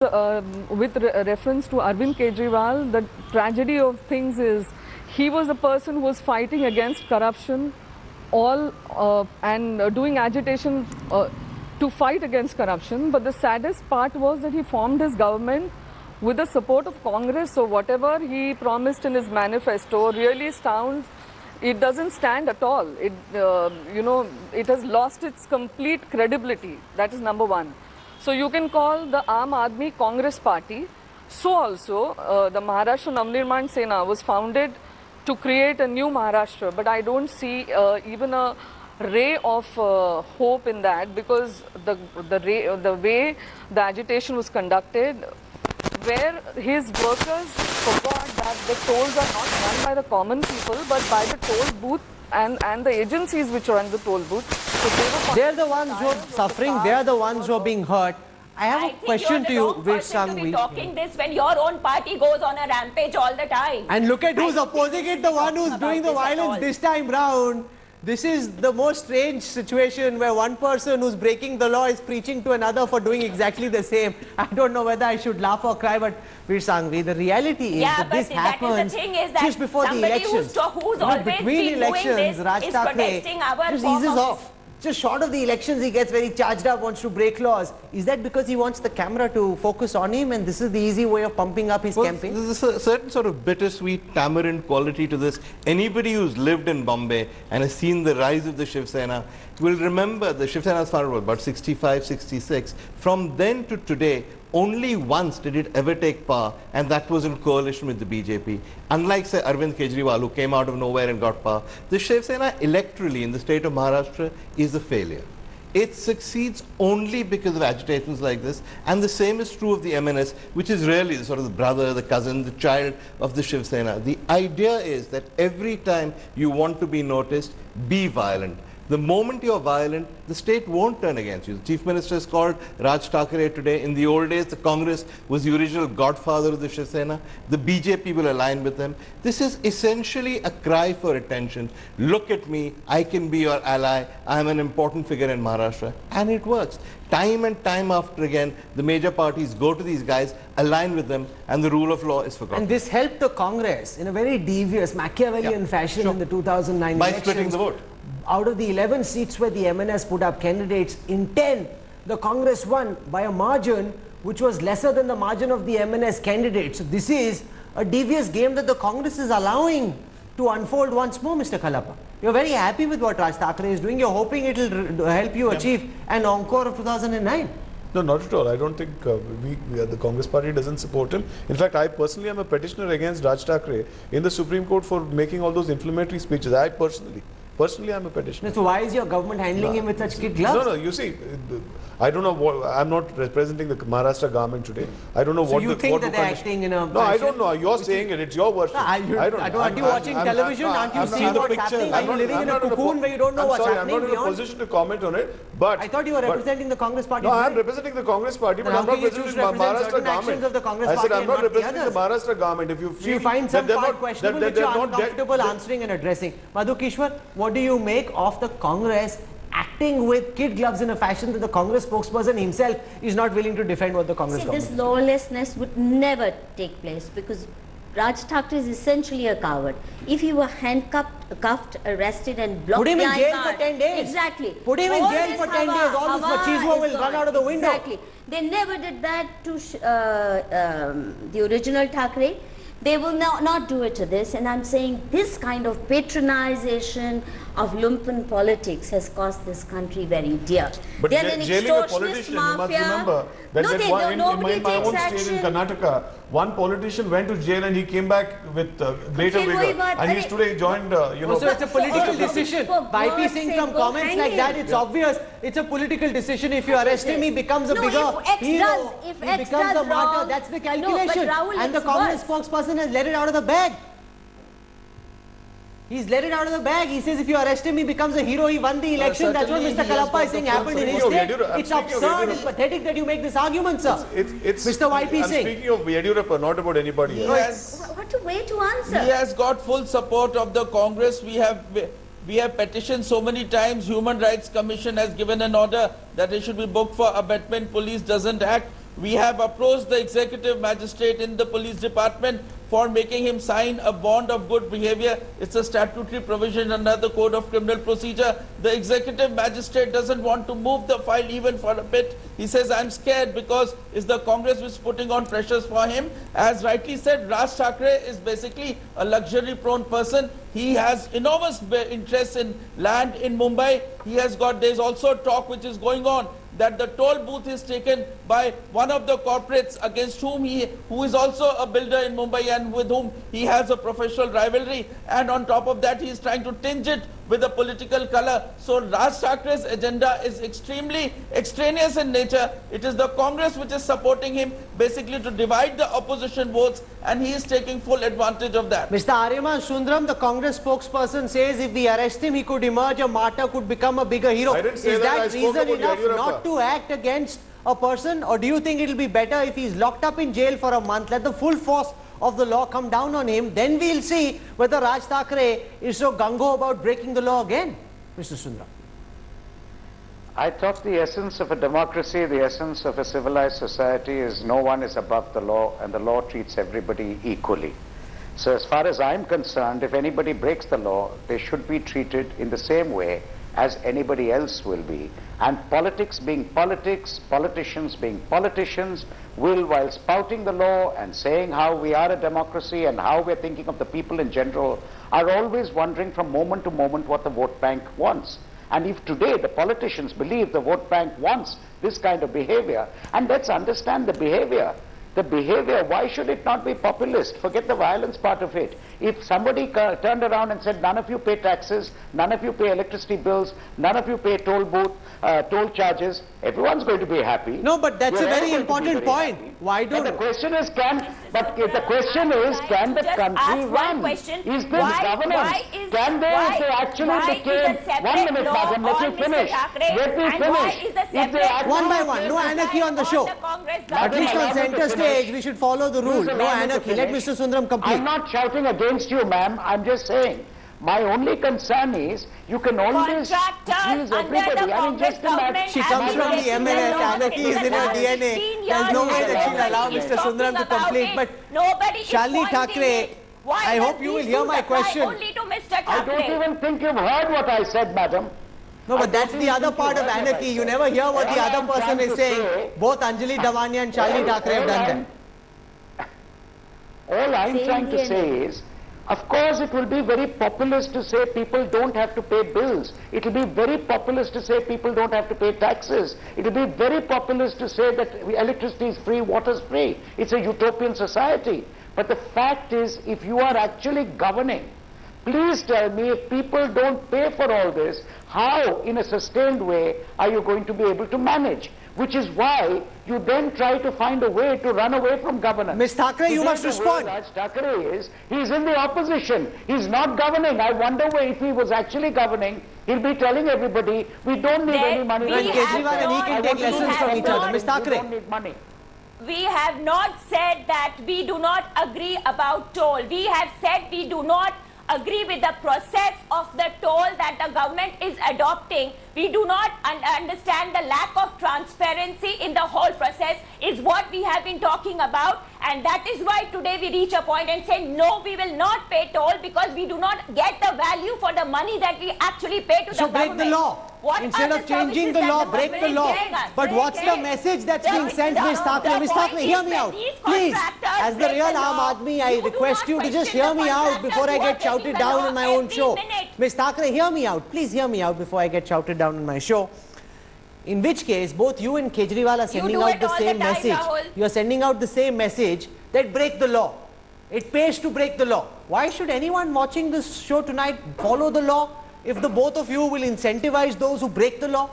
With reference to Arvind Kejriwal, the tragedy of things is he was a person who was fighting against corruption and doing agitation to fight against corruption. But the saddest part was that he formed his government with the support of Congress. So whatever he promised in his manifesto really it doesn't stand at all. It has lost its complete credibility. That is number one. So you can call the Aam Aadmi Congress party. So also the Maharashtra Navnirman Sena was founded to create a new Maharashtra, but I don't see even a ray of hope in that, because the way the agitation was conducted, where his workers forgot that the tolls are not run by the common people but by the toll booth and the agencies which run the toll booth. So they're the ones who are suffering, they're the ones who are being hurt. I have a question to you, Veer Sanghvi. To be talking this when your own party goes on a rampage all the time. And look at who's opposing it, the one who's doing the violence this time round. This is the most strange situation where one person who's breaking the law is preaching to another for doing exactly the same. I don't know whether I should laugh or cry, but Veer Sanghvi, the reality is that this happens just before the elections. Who's always between elections, Raj Thackeray just eases off. Just short of the elections, he gets very charged up, wants to break laws. Is that because he wants the camera to focus on him and this is the easy way of pumping up his campaign? There's a certain sort of bittersweet tamarind quality to this. Anybody who's lived in Bombay and has seen the rise of the Shiv Sena will remember the Shiv Sena started about 65, 66. From then to today, only once did it ever take power, and that was in coalition with the BJP. Unlike, say, Arvind Kejriwal, who came out of nowhere and got power, the Shiv Sena electorally in the state of Maharashtra is a failure. It succeeds only because of agitations like this, and the same is true of the MNS, which is really the sort of the brother, the cousin, the child of the Shiv Sena. The idea is that every time you want to be noticed, be violent. The moment you're violent, the state won't turn against you. The Chief Minister is called Raj Thackeray today. In the old days, the Congress was the original godfather of the Shiv Sena. The BJP will align with them. This is essentially a cry for attention. Look at me, I can be your ally. I'm an important figure in Maharashtra. And it works. Time and time after again, the major parties go to these guys, align with them, and the rule of law is forgotten. And this helped the Congress in a very devious, Machiavellian fashion in the 2009 by elections. splitting the vote. Out of the 11 seats where the MNS put up candidates, in 10, the Congress won by a margin which was lesser than the margin of the MNS candidates. So this is a devious game that the Congress is allowing to unfold once more, Mr. Khalapa. You're very happy with what Raj Thackeray is doing. You're hoping it will help you achieve an encore of 2009. No, not at all. I don't think the Congress party doesn't support him. In fact, I personally am a petitioner against Raj Thackeray in the Supreme Court for making all those inflammatory speeches. I personally I'm a petitioner. So why is your government handling him with such kid gloves? No, you see, I don't know what, I'm not representing the Maharashtra government today. I don't know so what you think that they're acting in a... No, I don't know. You're saying it. It's your version. No, I don't know. Aren't you watching television? Aren't you seeing what's happening? Are you living in a cocoon where you don't know what's happening? I'm not in a position to comment on it, but... I thought you were representing the Congress party. No, I'm representing the Congress party, but I'm not representing the Maharashtra government. I said I'm not representing the Maharashtra government. If you feel... you find some part questionable which you're uncomfortable answering and addressing. Madhu Kishwar, what do you make of the Congress acting with kid gloves in a fashion that the Congress spokesperson himself is not willing to defend what the Congress government this lawlessness would never take place because Raj Thackeray is essentially a coward. If he were handcuffed, arrested and blocked put him in jail for 10 days. Exactly. Put him in jail for 10 days. All this machismo will run out of the window. Exactly. They never did that to the original Thackeray. They will not do it to this, and I'm saying this kind of patronization of lumpen politics has cost this country very dear. But they're an jailing a politician, you must remember that in my own state in Karnataka, one politician went to jail and he came back with greater vigor, and he's today joined, So it's a political decision. Bypassing from comments like that, it's obvious. It's a political decision. If you arrest him, he becomes a bigger hero. He becomes a martyr. That's the calculation. And the Congress spokesperson has let it out of the bag. He's let it out of the bag. He says if you arrest him, he becomes a hero. He won the election. That's what Mr. Kalappa is saying happened in his state. It's absurd. It's pathetic that you make this argument, sir. It's Mr. YP Singh. I'm speaking of Yediyurappa, not about anybody else. What a way to answer. He has got full support of the Congress. We have petitioned so many times. Human Rights Commission has given an order that it should be booked for abatement. Police doesn't act. We have approached the executive magistrate in the police department for making him sign a bond of good behavior. It's a statutory provision under the Code of Criminal Procedure. The executive magistrate doesn't want to move the file even for a bit. He says, I'm scared because it's the Congress which is putting on pressures for him. As rightly said, Raj Thackeray is basically a luxury-prone person. He has enormous interest in land in Mumbai. There's also talk which is going on that the toll booth is taken by one of the corporates against whom who is also a builder in Mumbai and with whom he has a professional rivalry, and on top of that he is trying to tinge it with a political color. So Raj Thackeray's agenda is extremely extraneous in nature. It is the Congress which is supporting him basically to divide the opposition votes, and he is taking full advantage of that. Mr. Aryaman Sundaram, the Congress spokesperson, says if we arrest him, he could emerge a martyr, could become a bigger hero. I didn't say Is that I spoke reason about enough Yadurappa. not to act against a person, or do you think it will be better if he's locked up in jail for a month, let the full force of the law come down on him, then we'll see whether Raj Thackeray is so gung-ho about breaking the law again? Mr. Sundaram. I thought the essence of a democracy, the essence of a civilized society is no one is above the law and the law treats everybody equally. So as far as I'm concerned, if anybody breaks the law, they should be treated in the same way as anybody else will be. And politics being politics, politicians being politicians, will, while spouting the law and saying how we are a democracy and how we're thinking of the people in general, are always wondering from moment to moment what the vote bank wants. And if today the politicians believe the vote bank wants this kind of behavior, and let's understand the behavior. The behavior, why should it not be populist? Forget the violence part of it. If somebody turned around and said, none of you pay taxes, none of you pay electricity bills, none of you pay toll booth, toll charges, everyone's going to be happy. No, but that's a very important point. Happy. Why don't... But the question is, can the country run? Is this governance? Can they, if they actually became... 1 minute, madam, let me finish. Let me finish. If they actually... One by one, no anarchy on the show. At least on center stage, we should follow the rule. No anarchy. Let Mr. Sundaram complete. I'm not shouting against you, ma'am. I'm just saying. My only concern is you can always accuse everybody. I mean, just imagine. She comes from the MNS. Anarchy is in her DNA. There's no way that she'll allow Mr. Sundaram to complete. But Shalini Thackeray, I hope you will hear my question. I don't even think you've heard what I said, madam. No, but that's the other part of anarchy. You never hear what the other person is saying. Both Anjali Davania and Shalini Thackeray have done that. All I'm trying to say is, of course it will be very populist to say people don't have to pay bills. It will be very populist to say people don't have to pay taxes. It will be very populist to say that electricity is free, water is free. It's a utopian society. But the fact is, if you are actually governing, please tell me, if people don't pay for all this, how in a sustained way are you going to be able to manage? Which is why you then try to find a way to run away from governance. Ms. Thackeray, you must respond. Raj Thackeray is, he's in the opposition. He's not governing. I wonder if he was actually governing, he'll be telling everybody, we don't need any money. And Kejriwal and he can take lessons from each other. Ms. Thackeray. We don't need money. We have not said that we do not agree about toll. We have said we do not agree with the process of the toll that the government is adopting. We do not understand the lack of transparency in the whole process is what we have been talking about, and that is why today we reach a point and say no, we will not pay toll because we do not get the value for the money that we actually pay to the government. So break the law. Instead of changing the law, break the law. But what's the message that's being sent, Ms. Thackeray? Ms. Thackeray, hear me out. Please, as the real Aam Aadmi, I request you to just hear me out before I get shouted down on my own show. Ms. Thackeray, hear me out. Please hear me out before I get shouted down on my show. In which case, both you and Kejriwal are sending out the same message. You are sending out the same message that break the law. It pays to break the law. Why should anyone watching this show tonight follow the law if the both of you will incentivize those who break the law?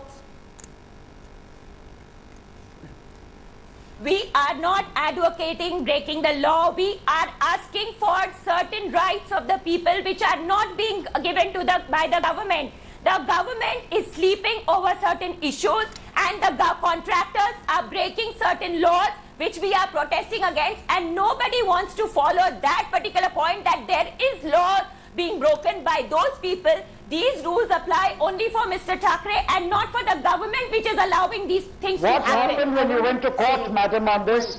We are not advocating breaking the law. We are asking for certain rights of the people which are not being given to by the government. The government is sleeping over certain issues, and the contractors are breaking certain laws which we are protesting against, and nobody wants to follow that particular point that there is law. being broken by those people. These rules apply only for Mr. Thackeray and not for the government which is allowing these things to What happen. happened when you went to court, madam, on this?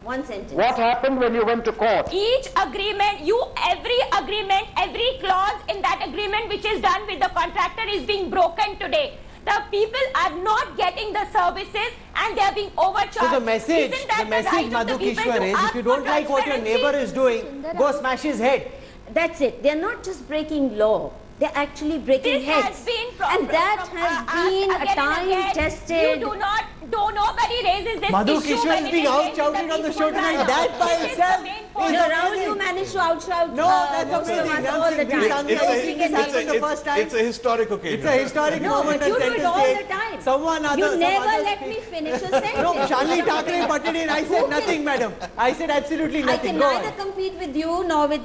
One sentence. What happened when you went to court? Each agreement, every clause in that agreement which is done with the contractor is being broken today. The people are not getting the services and they are being overcharged. So the message, Isn't that the right of the Madhu people Kishwar, to is ask if you for don't like what your transparency? neighbor is doing, go smash his head. That's it. They're not just breaking law. They're actually breaking This heads. has been and that has been a time-tested... Nobody raises this Madhu issue Kishwar when is it being is raised out-shouted in the on the peaceful show tonight. manner. That by This is itself the main is point. No, Rahul, you managed to outshout No, that's most of amazing. us all the time. It's a historic occasion. It's a historic No, moment. but you at do it center all the stage. time. Some never others let speak. me finish a sentence. No, Shalini Thackeray butted in. I said nothing, madam. I said absolutely I nothing. can Go neither on. compete with you nor with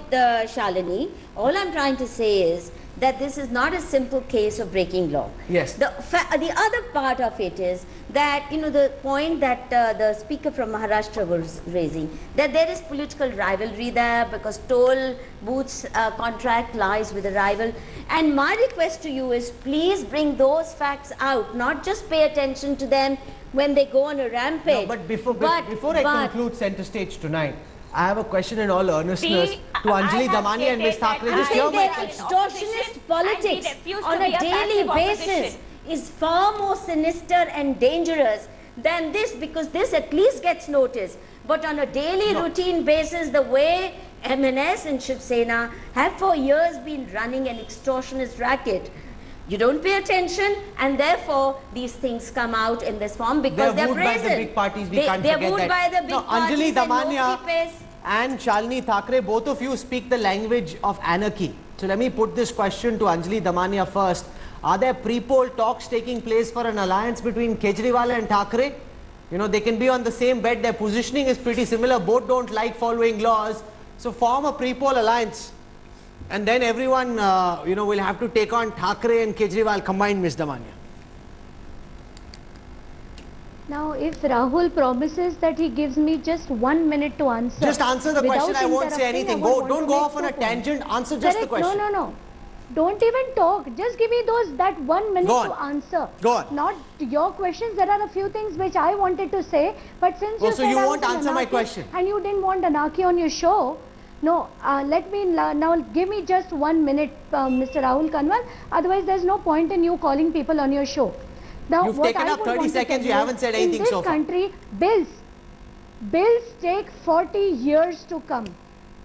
Shalini. All I'm trying to say is that this is not a simple case of breaking law. Yes. The other part of it is that, you know, the point that the speaker from Maharashtra was raising, that there is political rivalry there because toll booths contract lies with a rival. And my request to you is please bring those facts out, not just pay attention to them when they go on a rampage. No, but before I conclude center stage tonight, I have a question in all earnestness to Anjali Damani and Ms. Thackeray. I Just hear think my their question. extortionist politics on a daily basis is far more sinister and dangerous than this, because this at least gets noticed. But on a daily routine basis, the way MNS and Shiv Sena have for years been running an extortionist racket, you don't pay attention, and therefore these things come out in this form because they're wooed brazen. by the big parties, we can't they're forget wooed that. by the big No, parties Anjali and Damania nobody pays. and Shalini Thackeray, both of you speak the language of anarchy. So let me put this question to Anjali Damania first. Are there pre-poll talks taking place for an alliance between Kejriwal and Thackeray? You know, they can be on the same bed, their positioning is pretty similar, both don't like following laws. So form a pre-poll alliance. And then everyone, you know, will have to take on Thackeray and Kejriwal combined, Ms. Damania. Now, if Rahul promises that he gives me just 1 minute to answer. Just answer the question, I won't say anything. Don't go off on a Correct. tangent, answer just the question. No. Don't even talk. Just give me that 1 minute Go to on. answer. Go on. Not your questions. There are a few things which I wanted to say, but since Oh, you so said you I won't was an answer my anarchy question? and you didn't want anarchy on your show. No, let me now give me just 1 minute, Mr. Rahul Kanwal. Otherwise, there's no point in you calling people on your show. Now, You've what taken I up would 30 want to seconds, tell you haven't said anything so far. In this country, bills take 40 years to come.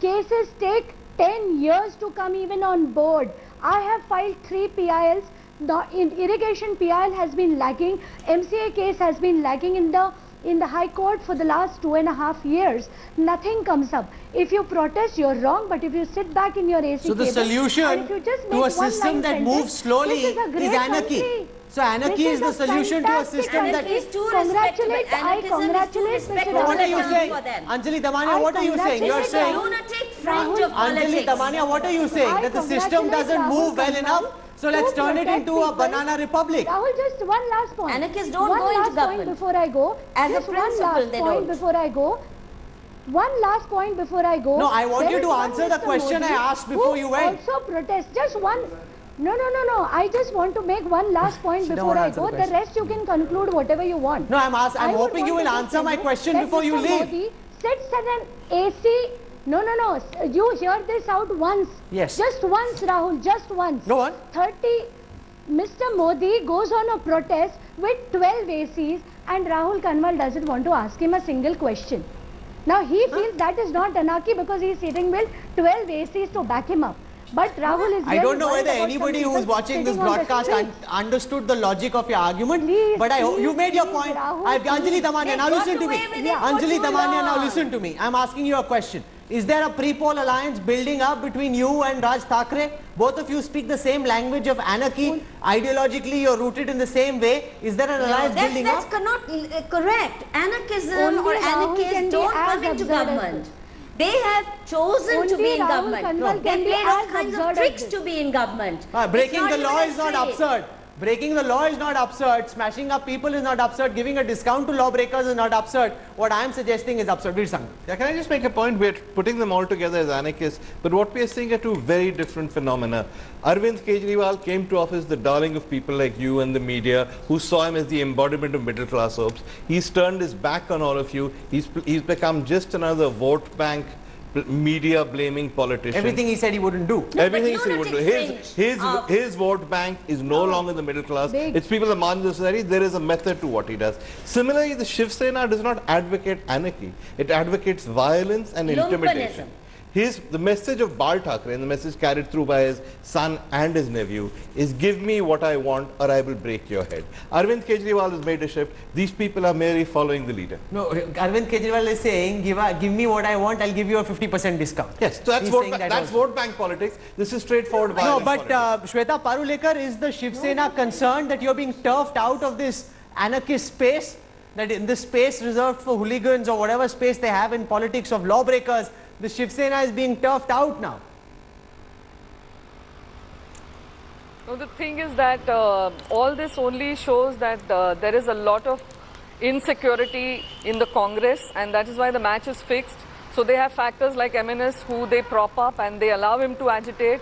Cases take 10 years to come even on board. I have filed 3 PILs. The irrigation PIL has been lagging. MCA case has been lagging in the High Court for the last 2.5 years. Nothing comes up. If you protest, you're wrong, but if you sit back in your AC So the cable, solution and if you just to make a system one-line that sentence, moves slowly this a great is anarchy. country. So anarchy This is the a solution to a fantastic system that... Anarchy is too Congratulate, respectable. I Anarchism is too congratulate Mr. respectable What are you ground saying? for them. Anjali Damania, what are you saying? You're congratulate saying... Lunatic fringe of Anjali politics. Damania, what are you saying? I That the system congratulate doesn't Rahul move well Kanwal enough, so let's to turn it protect into a people. banana republic. Rahul, just one last point. Anarchists don't one go into last government. point before I go. As a Just principle, one last they point don't. before I go. One last point before I go. No, I want There you is to one answer the Mr. question I Modi asked before who you went. Also protest. Just one. No. I just want to make one last point She don't before wanna I answer go. the The question. rest you can conclude whatever you want. No, I'm I would hoping you want will to answer my tell question that before you Mr. leave. Modi sits at an AC. No. You hear this out once. Yes. Just once, Rahul. Just once. Go on. Mr. Modi goes on a protest with 12 ACs and Rahul Kanwal doesn't want to ask him a single question. Now he feels that is not anarchy because he is sitting with 12 ACs to back him up. But Rahul is I don't really know worried whether about anybody some who's people watching this sitting on the broadcast streets. understood the logic of your argument. Please, but you made your please, point. Rahul, Anjali Damania, They now got listen to me. away with it for Anjali too Damania, now long. listen to me. I'm asking you a question. Is there a pre-poll alliance building up between you and Raj Thackeray? Both of you speak the same language of anarchy. Ideologically, you're rooted in the same way. Is there an alliance building That's up? not correct. Anarchism Only or Rahul can anarchists be don't as come into absurd as government. this. They have chosen to Only be in Rahul government. Kanwal They can be played all as kinds of absurd as tricks this. to be in government. Breaking It's the law even is not a trade. absurd. Breaking the law is not absurd. Smashing up people is not absurd. Giving a discount to lawbreakers is not absurd. What I am suggesting is absurd. Veer Sangh. Yeah, can I just make a point? We're putting them all together as anarchists, but what we are seeing are two very different phenomena. Arvind Kejriwal came to office the darling of people like you and the media, who saw him as the embodiment of middle class hopes. He's turned his back on all of you. He's become just another vote bank, media blaming politician. Everything he said he wouldn't do. Everything he said he would do. His vote bank is no longer the middle class. It's people of the margins of society. There is a method to what he does. Similarly, the Shiv Sena does not advocate anarchy. It advocates violence and intimidation. The message of Bal Thackeray, and the message carried through by his son and his nephew, is give me what I want or I will break your head. Arvind Kejriwal has made a shift. These people are merely following the leader. No, Arvind Kejriwal is saying, give me what I want, I'll give you a 50% discount. Yes, so that's vote bank politics. This is straightforward violence. No, but Shweta Parulekar, is the Shiv Sena concerned that you're being turfed out of this anarchist space? That in this space reserved for hooligans or whatever space they have in politics of lawbreakers, the Shiv Sena is being turfed out now? No, the thing is that all this only shows that there is a lot of insecurity in the Congress, and that is why the match is fixed. So they have factors like MNS who they prop up and they allow him to agitate,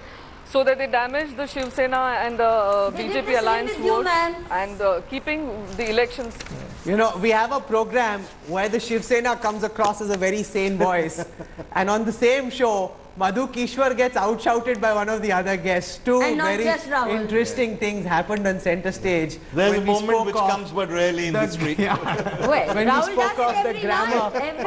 so that they damage the Shiv Sena and the BJP alliance vote and keeping the elections. You know, we have a program where the Shiv Sena comes across as a very sane voice, and on the same show, Madhu Kishwar gets outshouted by one of the other guests. Two very interesting things happened on center stage. There's a moment which comes but rarely in history. When we spoke of the grammar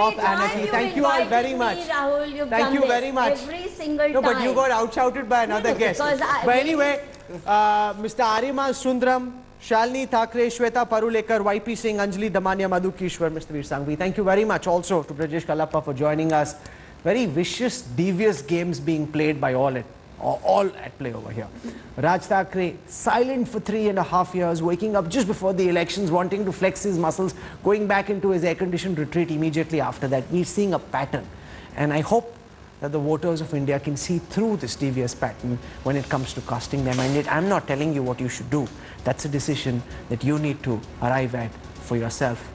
of anarchy. Thank you all very much. Thank you very much. Every single time. No, but you got outshouted by another guest. But anyway, Mr. Arima Sundram, Shalini Thackeray, Shweta Parulekar, YP Singh, Anjali Damania, Madhu Kishwar, Mr. Veer Sanghvi. Thank you very much also to Brajesh Kalappa for joining us. Very vicious, devious games being played by all at play over here. Raj Thackeray, silent for 3.5 years, waking up just before the elections, wanting to flex his muscles, going back into his air-conditioned retreat immediately after that. We're seeing a pattern. And I hope that the voters of India can see through this devious pattern when it comes to casting their mandate. I'm not telling you what you should do. That's a decision that you need to arrive at for yourself.